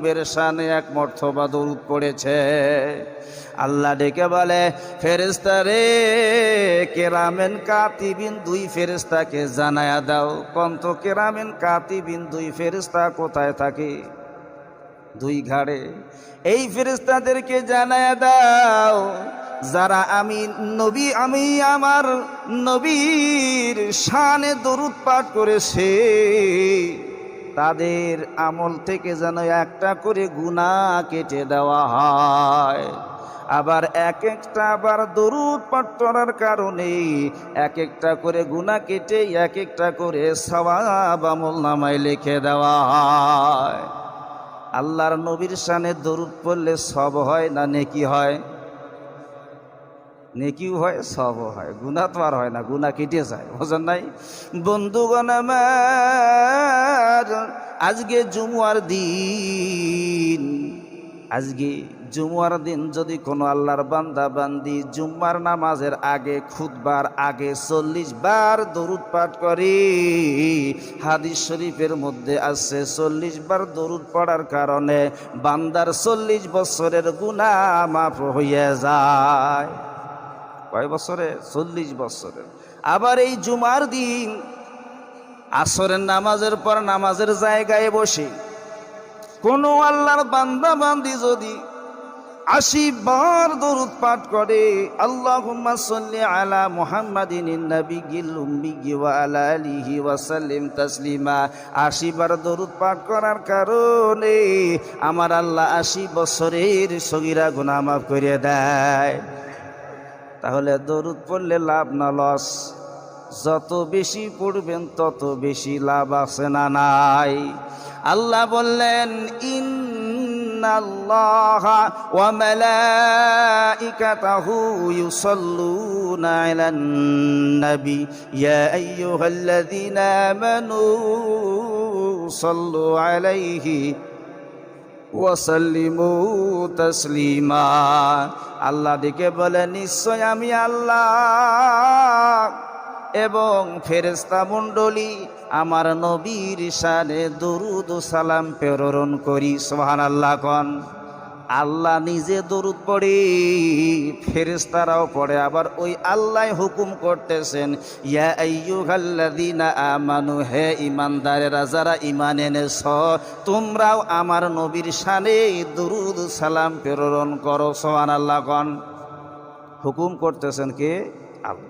হাবিবের শানে এক মর্তবা দরুদ পড়েছে। আল্লাহ ডেকে বলে, ফেরেশতা রে, কেরামেন কাতিবিন দুই ফেরেশতাকে জানায়া দাও। কন্ত কেরামেন কাতিবিন দুই ফেরেশতা কোথায় থাকে? দুই ঘাড়ে। এই ফেরেশতাদেরকে জানায়া দাও, যারা আমি আমার নবীর শানে দরুদ পাঠ করেছে, তাদের আমল থেকে যেন একটা করে গুনাহ কেটে দেওয়া হয়। আবার এক একটা দরুদ পাঠ করার কারণে এক একটা করে গুনাহ কেটে এক একটা করে সওয়াব আমলনামায় লিখে দেওয়া হয়। আল্লাহর নবীর শানে দরুদ পড়লে সব হয় না নেকি হয়? নেকিও হয়, সবও হয়, গুনাহ তো আর হয় না, গুনাহ কেটে যায়। বুঝেন নাই? বন্ধুগণ আমার, আজকে জুমার দিন, আজকে জুমার দিন যদি কোনো আল্লাহর বান্দা বান্দি জুম্মার নামাজের আগে, খুতবার আগে 40 বার দরুদ পাঠ করে, হাদিস শরীফের মধ্যে আছে 40 বার দরুদ পড়ার কারণে বান্দার 40 বছরের গুনাহ মাফ হয়ে যায়। কয় বছরে? 40 বছরের। আবার এই জুমার দিন আসরের নামাজের পর নামাজের জায়গায় বসে কোন আল্লাহর বান্দা বান্দি যদি 80 বার দরুদ পাঠ করে, আল্লাহুম্মা সাল্লি আলা মুহাম্মাদিন নাবিয়্যিল উম্মি ওয়া আলা আলিহি ওয়া সাল্লিম তাসলিমা, 80 বার দরুদ পাঠ করার কারণে আমার আল্লাহ 80 বছরের সগীরা গুনাহ মাফ করে দেয়। তাহলে দরুদ পড়লে লাভ না লস? যত বেশি পড়বেন তত বেশি লাভ আছে না নাই? আল্লাহ বললেন, ইন্নাল্লাহা ওয়া মালাইকাতাহু ইউসাল্লুনা আলান নবী ইয়া আইয়ুহাল্লাযীনা আমানু সাল্লু আলাইহি ওয়াসাল্লিমু তাসলিমা। আল্লাহ ডেকে বলে, নিশ্চয় আমি আল্লাহ এবং ফেরেশতা মণ্ডলী আমার নবীর শানে দরুদ ও সালাম প্রেরণ করি। সুবহানাল্লাহ কোন। আল্লাহ নিজে দরুদ পড়ে, ফেরেশতারাও পড়ে, আবার ওই আল্লাহ হুকুম করতেছেন, ইয়া আইয়ুহাল্লাযীনা আমানু, হে ঈমানদারেরা যারা ঈমান এনেছ, তোমরাও আমার নবীর শানে দরুদ সালাম প্রেরণ করো। সুবহানাল্লাহ কোন। হুকুম করতেছেন কে? আল্লাহ।